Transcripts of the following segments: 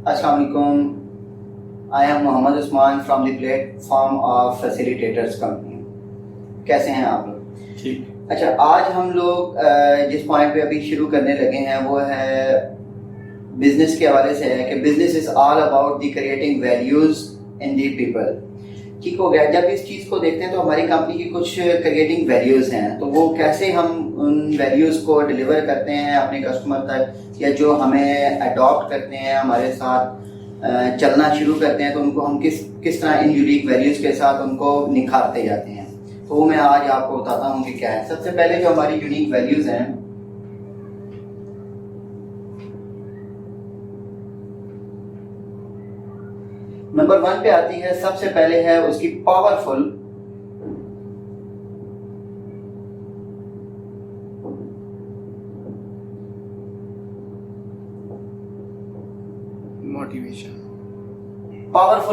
अस्सलाम वालेकुम। I am Mohammad Usman from the platform of facilitators company. कैसे हैं आप लोग? ठीक। अच्छा, आज हम लोग जिस पॉइंट पे अभी शुरू करने लगे हैं वो है बिजनेस के हवाले से है कि business is all about the creating values in the people. ठीक हो गया। जब इस चीज़ को देखते हैं तो हमारी कंपनी की कुछ क्रिएटिंग वैल्यूज़ हैं, तो वो कैसे हम उन वैल्यूज़ को डिलीवर करते हैं अपने कस्टमर तक, या जो हमें अडॉप्ट करते हैं हमारे साथ चलना शुरू करते हैं, तो उनको हम किस तरह इन यूनिक वैल्यूज़ के साथ उनको निखारते जाते हैं। तो वो मैं आज आपको बताता हूँ कि क्या है। सबसे पहले जो हमारी यूनिक वैल्यूज़ हैं, नंबर 1 पे आती है। सबसे पहले है उसकी पावरफुल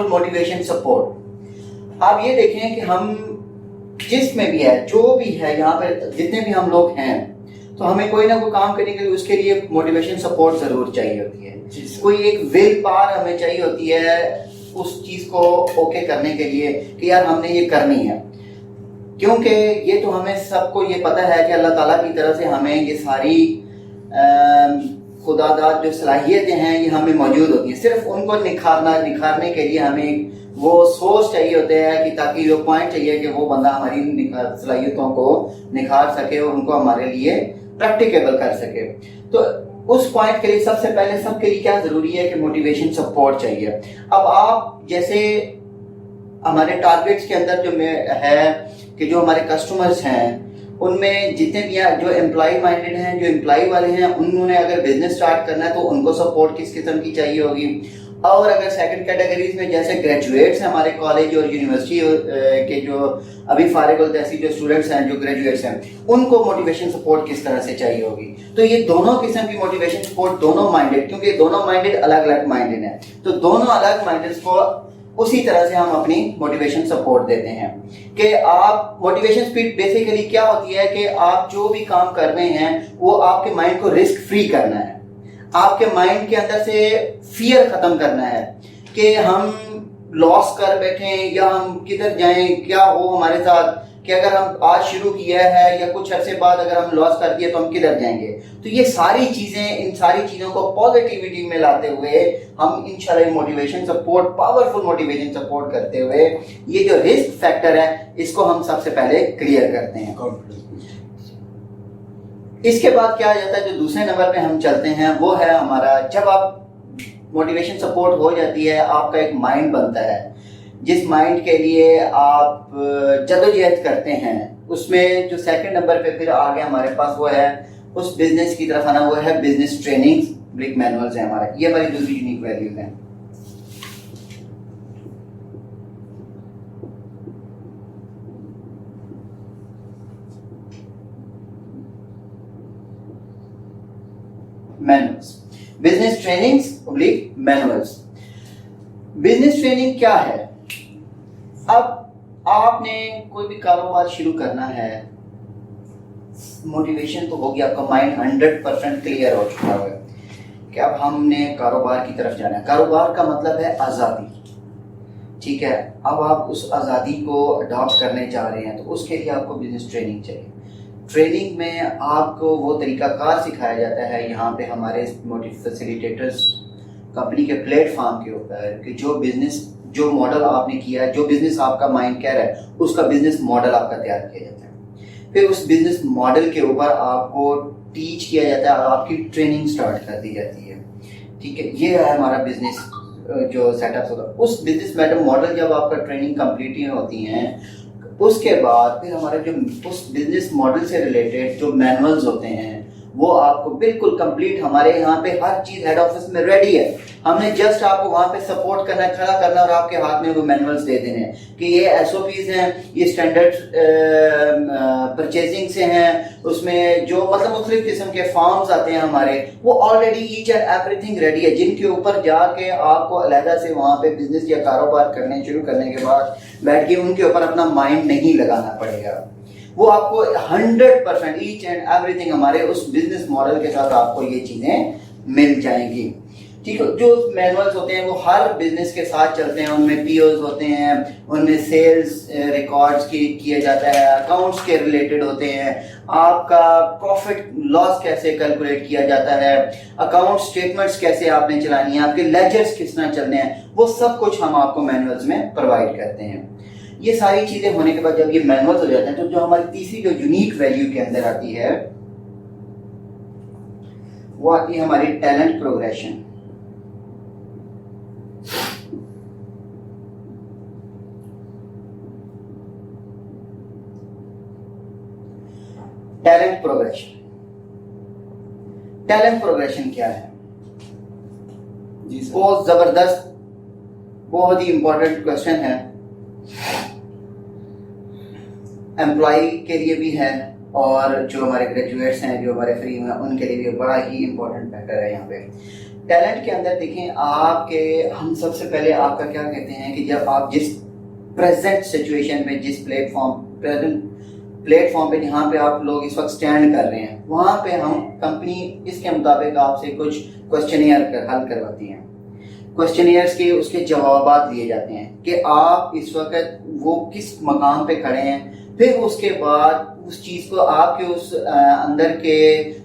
मोटिवेशन सपोर्ट। आप ये देखें कि हम जिसमें भी है, जो भी है, यहाँ पे जितने भी हम लोग हैं, तो हमें कोई ना कोई काम करने के लिए उसके लिए मोटिवेशन सपोर्ट जरूर चाहिए होती है। कोई एक विल पावर हमें चाहिए होती है उस चीज को ओके करने के लिए कि यार हमने ये करनी है, क्योंकि ये तो हमें सबको ये पता है कि अल्लाह ताला की तरफ से हमें ये सारी खुदादाद जो सलाहियतें हैं ये हमें मौजूद होती हैं। सिर्फ उनको निखारने के लिए हमें वो सोच चाहिए होते हैं कि ताकि वो पॉइंट चाहिए कि वो बंदा हमारी सलाहियतों को निखार सके और उनको हमारे लिए प्रैक्टिकेबल कर सके। तो उस पॉइंट के लिए सबसे पहले सबके लिए क्या जरूरी है कि मोटिवेशन सपोर्ट चाहिए। अब आप जैसे हमारे टारगेट्स के अंदर जो है कि जो हमारे कस्टमर्स हैं उनमें जितने भी जो एम्प्लॉय माइंडेड हैं, जो एम्प्लॉय वाले हैं, उन्होंने अगर बिजनेस स्टार्ट करना है तो उनको सपोर्ट किस किस्म की चाहिए होगी। और अगर सेकंड कैटेगरीज में जैसे ग्रेजुएट्स हैं हमारे कॉलेज और यूनिवर्सिटी के जो अभी फारिग तहसील जो स्टूडेंट्स हैं, जो ग्रेजुएट्स हैं, उनको मोटिवेशन सपोर्ट किस तरह से चाहिए होगी। तो ये दोनों किस्म की मोटिवेशन सपोर्ट, दोनों माइंडेड, क्योंकि दोनों माइंडेड अलग अलग माइंडेड हैं, तो दोनों अलग माइंडेड को उसी तरह से हम अपनी मोटिवेशन सपोर्ट देते हैं। कि आप मोटिवेशन स्पीड बेसिकली क्या होती है कि आप जो भी काम कर रहे हैं वो आपके माइंड को रिस्क फ्री करना है, आपके माइंड के अंदर से फियर खत्म करना है कि हम लॉस कर बैठे या हम किधर जाएं, क्या हो हमारे साथ, कि अगर हम आज शुरू किया है या कुछ अरसे बाद अगर हम लॉस कर दिए तो हम किधर जाएंगे। तो ये सारी चीजें, इन सारी चीजों को पॉजिटिविटी में लाते हुए हम इंशाल्लाह motivation support, powerful motivation support करते हुए ये जो रिस्क फैक्टर है इसको हम सबसे पहले क्लियर करते हैं। इसके बाद क्या आ जाता है, जो दूसरे नंबर पे हम चलते हैं वो है हमारा, जब आप मोटिवेशन सपोर्ट हो जाती है, आपका एक माइंड बनता है जिस माइंड के लिए आप जदोजहद करते हैं, उसमें जो सेकंड नंबर पे फिर आ गया हमारे पास वो है उस बिजनेस की तरफ आना, वो है बिजनेस ट्रेनिंग ब्रिक मैनुअल्स है हमारा। ये हमारी दूसरी यूनिक वैल्यूज हैं। Manuals, business trainings brick manuals. Business training क्या है? अब आपने कोई भी कारोबार शुरू करना है, मोटिवेशन तो होगी, आपका माइंड 100% क्लियर हो चुका है कि अब हमने कारोबार की तरफ जाना है। कारोबार का मतलब है आज़ादी, ठीक है। अब आप उस आज़ादी को अडॉप्ट करने जा रहे हैं तो उसके लिए आपको बिजनेस ट्रेनिंग चाहिए। ट्रेनिंग में आपको वो तरीकाकार सिखाया जाता है यहाँ पे हमारे फैसिलिटेटर्स कंपनी के प्लेटफॉर्म के ऊपर कि जो मॉडल आपने किया है, जो बिजनेस आपका माइंड कह रहा है, उसका बिजनेस मॉडल आपका तैयार किया जाता है। फिर उस बिजनेस मॉडल के ऊपर आपको टीच किया जाता है और आपकी ट्रेनिंग स्टार्ट कर दी जाती है, ठीक है। ये है हमारा बिजनेस जो सेटअप होता है। उस बिजनेस मॉडल जब आपका ट्रेनिंग कंप्लीट होती हैं, उसके बाद फिर हमारे जो उस बिजनेस मॉडल से रिलेटेड जो मैनुअल्स होते हैं वो आपको बिल्कुल कंप्लीट, हमारे यहाँ पे हर चीज हेड ऑफिस में रेडी है। हमने जस्ट आपको वहाँ पे सपोर्ट करना, खड़ा करना और आपके हाथ में वो मैनुअल्स दे देने हैं कि ये एसओपीज हैं, ये स्टैंडर्ड परचेजिंग से हैं, उसमें जो मतलब मुख्तलिफ किस्म के फॉर्म्स आते हैं हमारे, वो already each and everything ready है, जिनके ऊपर जाके आपको अलहदा से वहाँ पे बिजनेस या कारोबार करने शुरू करने के बाद बैठ के उनके ऊपर अपना माइंड नहीं लगाना पड़ेगा। वो आपको 100% ईच एंड एवरीथिंग हमारे उस बिजनेस मॉडल के साथ आपको ये चीजें मिल जाएंगी, ठीक है। जो मैनुअल्स होते हैं वो हर बिजनेस के साथ चलते हैं, उनमें पीओज होते हैं, उनमें सेल्स रिकॉर्ड्स किया जाता है, अकाउंट्स के रिलेटेड होते हैं, आपका प्रॉफिट लॉस कैसे कैलकुलेट किया जाता है, अकाउंट स्टेटमेंट्स कैसे आपने चलानी है, आपके लेजर्स किस तरह चलने हैं, वो सब कुछ हम आपको मैनुअल्स में प्रोवाइड करते हैं। ये सारी चीजें होने के बाद जब ये मैनुअल हो जाते हैं तो जो हमारी तीसरी जो यूनिक वैल्यू के अंदर आती है वो आती है हमारी talent progression. Talent progression, talent progression क्या है? जी सर। बहुत जबरदस्त, बहुत ही इंपॉर्टेंट क्वेश्चन है, एम्प्लॉय के लिए भी है और जो हमारे ग्रेजुएट्स हैं, जो हमारे फ्री में, उनके लिए भी बड़ा ही इंपॉर्टेंट फैक्टर है यहाँ पे। टैलेंट के अंदर देखें आपके, हम सबसे पहले आपका क्या कहते हैं कि जब आप जिस प्रेजेंट सिचुएशन में, जिस प्रेजेंट प्लेटफॉर्म पे जहाँ पे आप लोग इस वक्त स्टैंड कर रहे हैं, वहाँ पे हम कंपनी इसके मुताबिक आपसे कुछ क्वेश्चनियर हल करवाती हैं। क्वेश्चनियर्स के उसके जवाब दिए जाते हैं कि आप इस वक्त वो किस मकाम पे खड़े हैं। फिर उसके बाद उस चीज़ को आपके उस अंदर के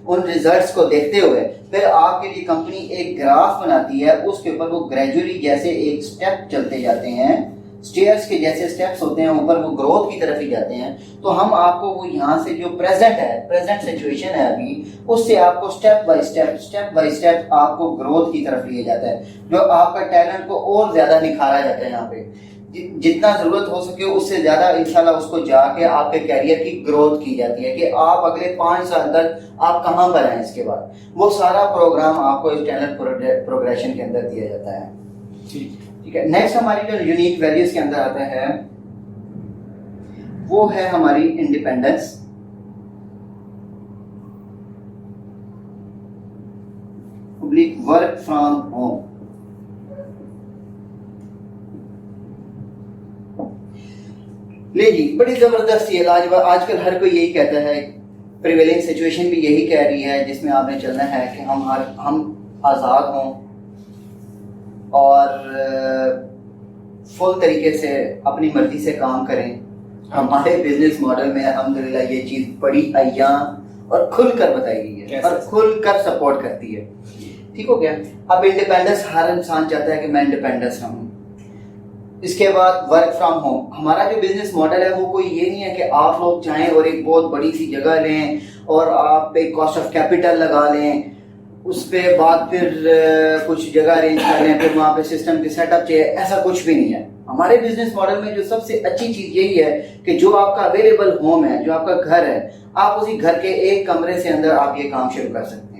उन रिजल्ट्स को देखते हुए फिर आपके लिए कंपनी एक ग्राफ बनाती है, उसके ऊपर वो ग्रेजुअली जैसे एक स्टेप चलते जाते हैं, स्टेयर्स के जैसे स्टेप्स होते हैं ऊपर, वो ग्रोथ की तरफ ही जाते हैं। तो हम आपको वो यहाँ से जो प्रेजेंट सिचुएशन है अभी, उससे आपको स्टेप बाय स्टेप आपको ग्रोथ की तरफ लिए जाता है, जो आपका टैलेंट को और ज्यादा निखारा जाता है। यहाँ पे जितना जरूरत हो सके उससे ज्यादा इंशाल्लाह उसको जाके आपके कैरियर की ग्रोथ की जाती है कि आप अगले 5 साल तक आप कहाँ पर हैं। इसके बाद वो सारा प्रोग्राम आपको इस टैलेंट प्रोग्रेशन के अंदर दिया जाता है। ठीक है। नेक्स्ट हमारी जो यूनिक वैल्यूज के अंदर आता है वो है हमारी इंडिपेंडेंस, वर्क फ्रॉम होम। ले जी, बड़ी जबरदस्त ये लाजवाब, आजकल हर कोई यही कहता है, प्रिवेलिंग सिचुएशन भी यही कह रही है जिसमें आपने चलना है कि हम आज़ाद हों और फुल तरीके से अपनी मर्जी से काम करें। हमारे बिजनेस मॉडल में अल्हम्दुलिल्लाह ये चीज़ बड़ी अय्या और खुलकर बताई गई है और खुलकर सपोर्ट करती है। ठीक हो गया। अब इंडिपेंडेंस, हर इंसान चाहता है कि मैं इंडिपेंडेंस रहूं। इसके बाद वर्क फ्रॉम होम, हमारा जो बिजनेस मॉडल है वो कोई ये नहीं है कि आप लोग जाएं और एक बहुत बड़ी सी जगह लें और आप एक कॉस्ट ऑफ कैपिटल लगा लें, उस पे बाद फिर कुछ जगह अरेंज कर लें, फिर वहाँ पे सिस्टम की सेटअप चाहिए, ऐसा कुछ भी नहीं है। हमारे बिजनेस मॉडल में जो सबसे अच्छी चीज यही है कि जो आपका अवेलेबल होम है, जो आपका घर है, आप उसी घर के एक कमरे से अंदर आप ये काम शुरू कर सकते हैं।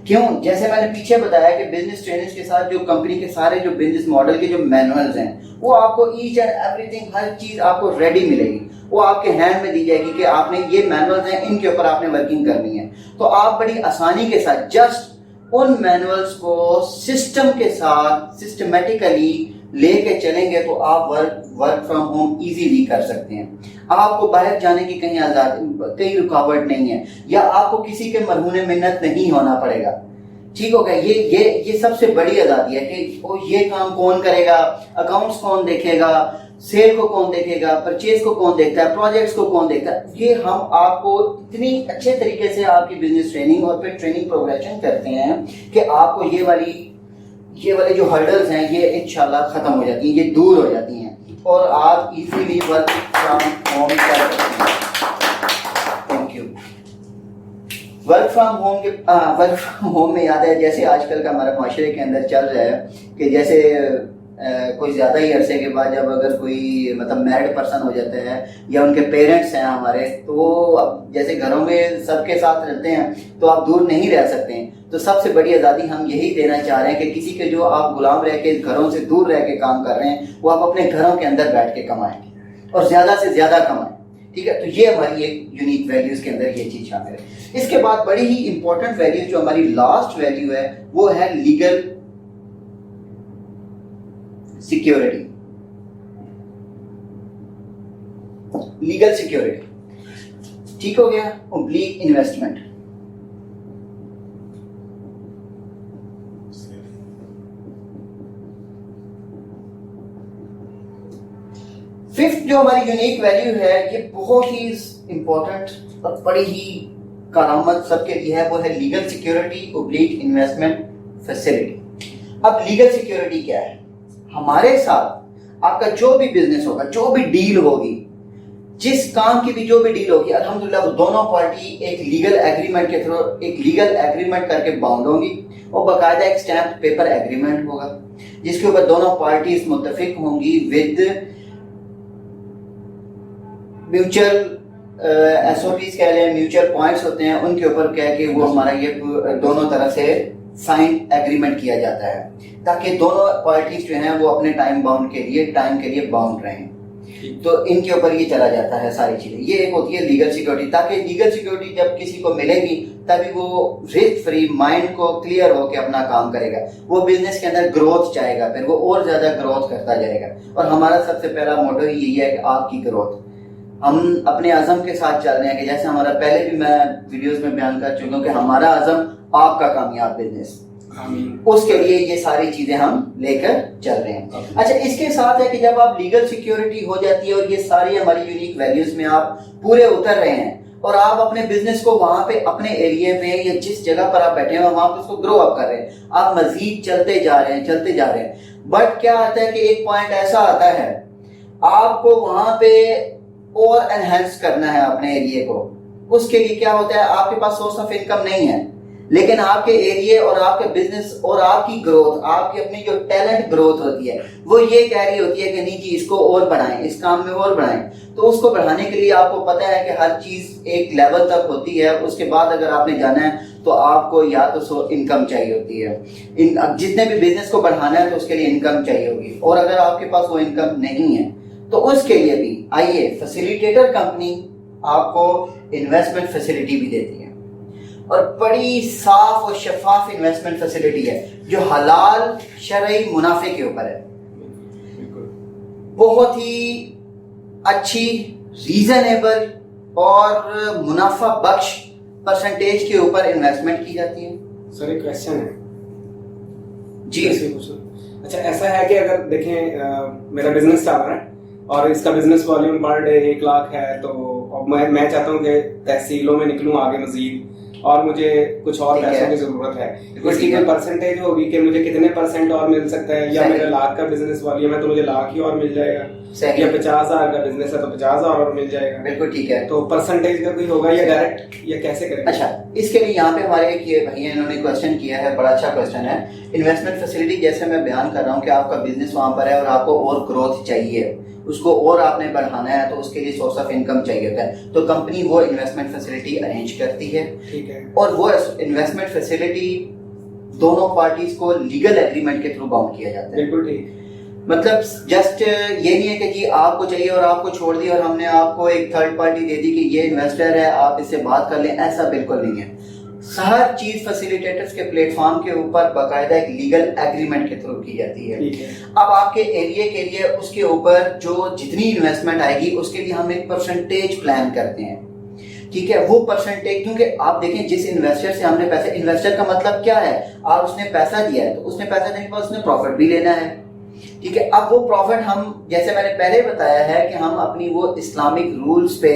क्यों? जैसे मैंने पीछे बताया कि बिजनेस ट्रेनर्स के साथ जो कंपनी के सारे जो बिजनेस मॉडल के जो मैनुअल्स हैं वो आपको ईच एंड एवरीथिंग, हर चीज आपको रेडी मिलेगी, वो आपके हैंड में दी जाएगी कि आपने ये मैनुअल्स हैं, इनके ऊपर आपने वर्किंग करनी है। तो आप बड़ी आसानी के साथ जस्ट उन मैनुअल्स को सिस्टम के साथ सिस्टमेटिकली लेके चलेंगे तो आप वर्क फ्रॉम होम इजीली कर सकते हैं। आपको बाहर जाने की कहीं रुकावट नहीं है, या आपको किसी के मरहूने मिन्नत नहीं होना पड़ेगा। ठीक हो गया। ये सबसे बड़ी आजादी है कि वो ये काम कौन करेगा, अकाउंट्स कौन देखेगा, सेल को कौन देखेगा, परचेज को कौन देखता है, प्रोजेक्ट्स को कौन देखता है। ये हम आपको इतनी अच्छे तरीके से आपकी बिजनेस ट्रेनिंग और फिर ट्रेनिंग प्रोग्रेशन करते हैं कि आपको ये वाले जो हर्डल्स हैं ये इंशाल्लाह खत्म हो जाती हैं, ये दूर हो जाती हैं और आप इजीली वर्क फ्रॉम होम कर सकते हैं। Thank you. Work from home में याद है, जैसे आजकल का हमारे माशरे के अंदर चल रहा है कि जैसे कोई ज़्यादा ही अरसे के बाद जब अगर कोई मतलब मैरिड पर्सन हो जाता है या उनके पेरेंट्स हैं हमारे, तो अब जैसे घरों में सबके साथ रहते हैं तो आप दूर नहीं रह सकते हैं। तो सबसे बड़ी आज़ादी हम यही देना चाह रहे हैं कि किसी के जो आप गुलाम रह के घरों से दूर रह के काम कर रहे हैं वो आप अपने घरों के अंदर बैठ के कमाएंगे और ज़्यादा से ज़्यादा कमाएं। ठीक है। तो ये हमारी एक यूनिक वैल्यूज़ के अंदर ये चीज़ शामिल है। इसके बाद बड़ी ही इंपॉर्टेंट वैल्यू जो हमारी लास्ट वैल्यू है वो है लीगल सिक्योरिटी। लीगल सिक्योरिटी, ठीक हो गया। ऑब्लिक इन्वेस्टमेंट, फिफ्थ जो हमारी यूनिक वैल्यू है, ये बहुत ही इंपॉर्टेंट और बड़ी ही करामत सबके लिए है, वो है legal security oblique investment facility. अब लीगल सिक्योरिटी क्या है? हमारे साथ आपका जो भी बिजनेस होगा, जो भी डील होगी, जिस काम की भी जो भी डील होगी, अल्हम्दुलिल्लाह वो दोनों पार्टी एक लीगल एग्रीमेंट के थ्रू एक लीगल एग्रीमेंट करके बाउंड होंगी और बाकायदा एक स्टैम्प पेपर एग्रीमेंट होगा जिसके ऊपर दोनों पार्टीज मुत्तफिक होंगी विद म्यूचुअल एसओपीज कह लें, म्यूचुअल पॉइंट्स होते हैं, उनके ऊपर कह के वो हमारा ये दोनों तरफ से साइन एग्रीमेंट किया जाता है ताकि दोनों पार्टीज जो हैं वो अपने टाइम के लिए बाउंड रहें। तो इनके ऊपर ये चला जाता है सारी चीजें। ये एक होती है लीगल सिक्योरिटी, ताकि लीगल सिक्योरिटी जब किसी को मिलेगी तभी वो रिस्क फ्री माइंड को क्लियर होकर अपना काम करेगा, वो बिजनेस के अंदर ग्रोथ चाहेगा, फिर वो और ज्यादा ग्रोथ करता जाएगा। और हमारा सबसे पहला मोटो ही यही है कि आपकी ग्रोथ। हम अपने अज़म के साथ चल रहे हैं कि जैसे हमारा पहले भी मैं वीडियोस में बयान कर चुका हूँ कि हमारा अज़म आपका कामयाब बिजनेस, उसके लिए ये सारी चीजें हम लेकर चल रहे हैं। अच्छा, इसके साथ है कि जब आप लीगल सिक्योरिटी हो जाती है और ये सारी हमारी यूनिक वैल्यूज में आप पूरे उतर रहे हैं और आप अपने बिजनेस को वहां पे अपने एरिया में या जिस जगह पर आप बैठे हैं वहां पे उसको ग्रो अप कर रहे हैं, आप मजीद चलते जा रहे हैं। बट क्या आता है कि एक पॉइंट ऐसा आता है आपको वहां पे और एनहेंस करना है अपने एरिया को। उसके लिए क्या होता है, आपके पास सोर्स ऑफ इनकम नहीं है, लेकिन आपके एरिया और आपके बिजनेस और आपकी ग्रोथ, आपकी अपनी जो टैलेंट ग्रोथ होती है वो ये कह रही होती है कि नहीं जी इसको और बढ़ाएं, इस काम में और बढ़ाएं। तो उसको बढ़ाने के लिए आपको पता है कि हर चीज एक लेवल तक होती है, उसके बाद अगर आपने जाना है तो आपको या तो इनकम चाहिए होती है। जितने भी बिजनेस को बढ़ाना है तो उसके लिए इनकम चाहिए होगी, और अगर आपके पास वो इनकम नहीं है तो उसके लिए भी आइए फैसिलिटेटर कंपनी आपको इन्वेस्टमेंट फैसिलिटी भी देती है, और बड़ी साफ और शफाफ इन्वेस्टमेंट फैसिलिटी है जो हलाल शरई मुनाफे के ऊपर है। बहुत ही अच्छी, रीजनेबल और मुनाफा बख्श परसेंटेज के ऊपर इन्वेस्टमेंट की जाती है। सर एक क्वेश्चन है जी। अच्छा, ऐसा है कि अगर देखें मेरा बिजनेस चल रहा है और इसका business volume per day 1 lakh है, तो मैं चाहता हूँ कि तहसीलों में निकलूँ आगे मजीद, और मुझे कुछ और पैसों की जरूरत है, इसकी कोई परसेंटेज होगी कि मुझे कितने % और मिल सकता है? या मेरा लाख का बिजनेस वॉल्यूम है तो मुझे लाख ही और मिल जाएगा, या 50,000 का बिजनेस है तो 50,000 और मिल जाएगा? बिल्कुल ठीक है। तो परसेंटेज का कोई होगा या डायरेक्ट, या कैसे करेंगे? अच्छा, इसके लिए यहाँ पे हमारे एक ये भैया इन्होंने क्वेश्चन किया है, बड़ा अच्छा क्वेश्चन है। इन्वेस्टमेंट फैसिलिटी, जैसे मैं बयान कर रहा हूँ कि आपका बिजनेस वहां पर है और आपको और ग्रोथ चाहिए, उसको और आपने बढ़ाना है, तो उसके लिए सोर्स ऑफ इनकम चाहिए होता है, तो कंपनी वो इन्वेस्टमेंट फैसिलिटी अरेंज करती है। ठीक है। और वो इन्वेस्टमेंट फैसिलिटी दोनों पार्टीज को लीगल एग्रीमेंट के थ्रू बाउंड किया जाता है। बिल्कुल ठीक। मतलब जस्ट ये नहीं है कि जी आपको चाहिए और आपको छोड़ दी और हमने आपको एक थर्ड पार्टी दे दी कि ये इन्वेस्टर है आप इससे बात कर लें, ऐसा बिल्कुल नहीं है। हर चीज फैसिलिटेटर्स के प्लेटफॉर्म के ऊपर बाकायदा एक लीगल एग्रीमेंट के थ्रू की जाती है। अब आपके एरिया के लिए उसके ऊपर जो जितनी इन्वेस्टमेंट आएगी उसके लिए हम एक परसेंटेज प्लान करते हैं, ठीक है। वो परसेंटेज, क्योंकि आप देखें जिस इन्वेस्टर से हमने पैसे, इन्वेस्टर का मतलब क्या है, आप उसने पैसा दिया है तो उसने पैसा देने के बाद उसने प्रॉफिट भी लेना है, ठीक है। अब वो प्रॉफिट हम, जैसे मैंने पहले बताया है कि हम अपनी वो इस्लामिक रूल्स पे,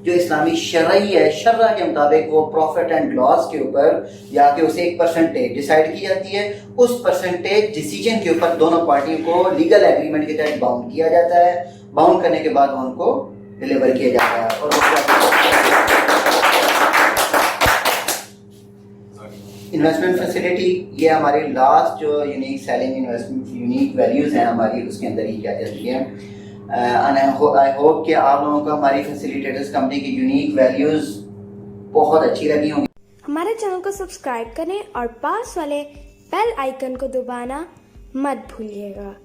जो इस्लामी शरई है, शर्रा के मुताबिक वो प्रॉफिट एंड लॉस के ऊपर जाके उसे एक परसेंटेज डिसाइड की जाती है। उस परसेंटेज डिसीजन के ऊपर दोनों पार्टियों को लीगल एग्रीमेंट के तहत बाउंड किया जाता है। बाउंड करने के बाद उनको डिलीवर किया जाता है। और इन्वेस्टमेंट फैसिलिटी, ये हमारी लास्ट जो unique selling investment unique values हैं हमारी, उसके अंदर ही क्या जाती है। आई होप कि आप लोगों को हमारी फैसिलिटेटर्स कंपनी की यूनिक वैल्यूज बहुत अच्छी लगी होंगी। हमारे चैनल को सब्सक्राइब करें और पास वाले बेल आइकन को दबाना मत भूलिएगा।